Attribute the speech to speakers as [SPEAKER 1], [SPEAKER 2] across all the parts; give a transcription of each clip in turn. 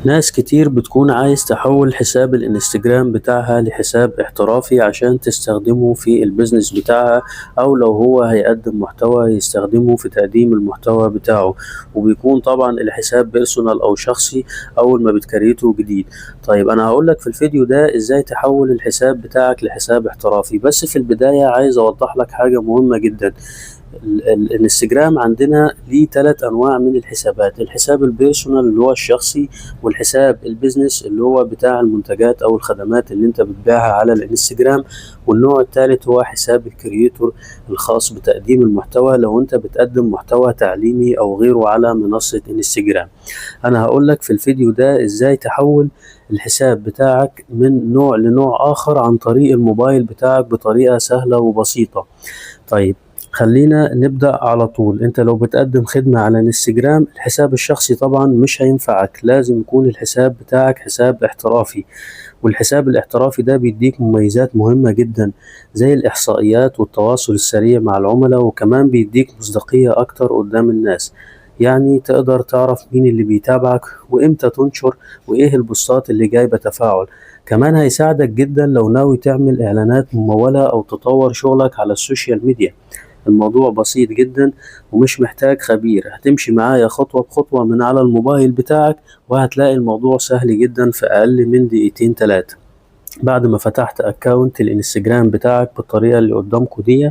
[SPEAKER 1] ناس كتير بتكون عايز تحول حساب الانستجرام بتاعها لحساب احترافي عشان تستخدمه في البيزنس بتاعها، أو لو هو هيقدم محتوى يستخدمه في تقديم المحتوى بتاعه. وبيكون طبعا الحساب بيرسونال أو شخصي أول ما بتكريته جديد. طيب أنا هقولك في الفيديو ده إزاي تحول الحساب بتاعك لحساب احترافي، بس في البداية عايز أوضح لك حاجة مهمة جدا. الانستجرام عندنا ليه 3 انواع من الحسابات: الحساب البيرسونال اللي هو الشخصي، والحساب البيزنس اللي هو بتاع المنتجات او الخدمات اللي انت بتبيعها على الانستجرام، والنوع الثالث هو حساب الكرييتور الخاص بتقديم المحتوى لو انت بتقدم محتوى تعليمي او غيره على منصة انستجرام. انا هقول لك في الفيديو ده ازاي تحول الحساب بتاعك من نوع لنوع اخر عن طريق الموبايل بتاعك بطريقة سهلة وبسيطة. طيب خلينا نبدأ على طول. انت لو بتقدم خدمة على الانستجرام، الحساب الشخصي طبعا مش هينفعك، لازم يكون الحساب بتاعك حساب احترافي. والحساب الاحترافي ده بيديك مميزات مهمة جدا زي الإحصائيات والتواصل السريع مع العملاء، وكمان بيديك مصداقية أكتر قدام الناس. يعني تقدر تعرف مين اللي بيتابعك وإمتى تنشر وإيه البوستات اللي جايبة تفاعل. كمان هيساعدك جدا لو ناوي تعمل إعلانات ممولة أو تطور شغلك على السوشيال ميديا. الموضوع بسيط جدا ومش محتاج خبير، هتمشي معايا خطوة بخطوة من على الموبايل بتاعك وهتلاقي الموضوع سهل جدا في أقل من دقيقتين 3. بعد ما فتحت اكونت الانستجرام بتاعك بالطريقة اللي قدامكم دي،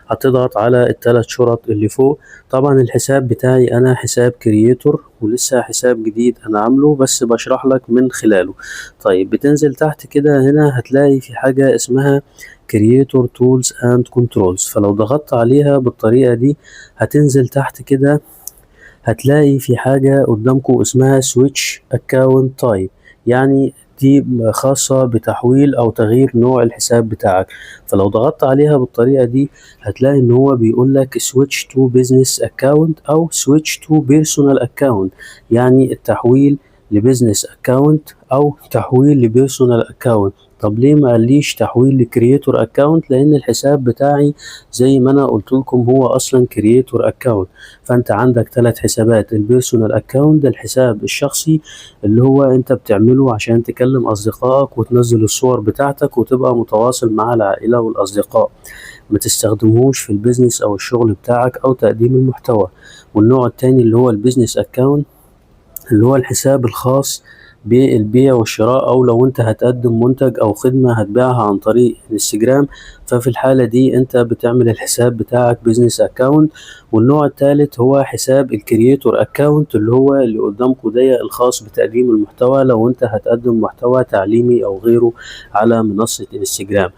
[SPEAKER 1] هتضغط على ال3 شرط اللي فوق. طبعا الحساب بتاعي انا حساب كرييتور ولسه حساب جديد انا عامله بس بشرح لك من خلاله. طيب بتنزل تحت كده، هنا هتلاقي في حاجة اسمها كرييتور تولز اند كنترولز، فلو ضغطت عليها بالطريقة دي هتنزل تحت كده، هتلاقي في حاجة قدامكم اسمها سويتش اكاونت تايب، يعني دي خاصة بتحويل أو تغيير نوع الحساب بتاعك. فلو ضغطت عليها بالطريقة دي هتلاقي إن هو بيقول لك switch to business account أو switch to personal account، يعني التحويل لبزنس account أو تحويل لبيرسونال account. طب ليه ما قاليش تحويل لكرييتور اكونت؟ لان الحساب بتاعي زي ما انا قلت لكم هو اصلا كرييتور اكونت. فانت عندك 3 حسابات: البيرسونال اكونت ده الحساب الشخصي اللي هو انت بتعمله عشان تكلم اصدقائك وتنزل الصور بتاعتك وتبقى متواصل مع العائلة والاصدقاء، ما تستخدمهوش في البيزنس او الشغل بتاعك او تقديم المحتوى. والنوع التاني اللي هو البيزنس اكونت اللي هو الحساب الخاص بالبيع والشراء، او لو انت هتقدم منتج او خدمة هتبيعها عن طريق انستجرام، ففي الحالة دي انت بتعمل الحساب بتاعك بيزنس اكاونت. والنوع الثالث هو حساب الكرييتور اكاونت اللي هو اللي قدامكم ده الخاص بتقديم المحتوى لو انت هتقدم محتوى تعليمي او غيره على منصة انستجرام.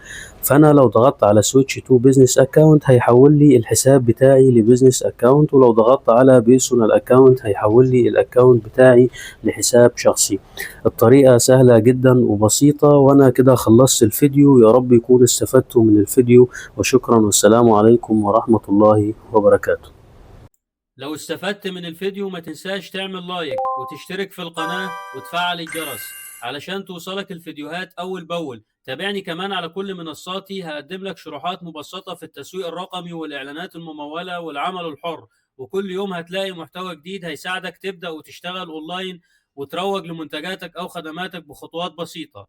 [SPEAKER 1] فانا لو ضغطت على سويتش تو بزنس اكاونت هيحول لي الحساب بتاعي لبزنس اكاونت، ولو ضغطت على بيرسونال اكاونت هيحول لي الاكاونت بتاعي لحساب شخصي. الطريقة سهلة جدا وبسيطة، وانا كده خلصت الفيديو. يا رب يكون استفدتوا من الفيديو، وشكرا والسلام عليكم ورحمة الله وبركاته.
[SPEAKER 2] لو استفدت من الفيديو ما تنساش تعمل لايك وتشترك في القناة وتفعل الجرس علشان توصلك الفيديوهات أول بأول. تابعني كمان على كل منصاتي، هقدم لك شروحات مبسطة في التسويق الرقمي والإعلانات الممولة والعمل الحر، وكل يوم هتلاقي محتوى جديد هيساعدك تبدأ وتشتغل أونلاين وتروج لمنتجاتك أو خدماتك بخطوات بسيطة.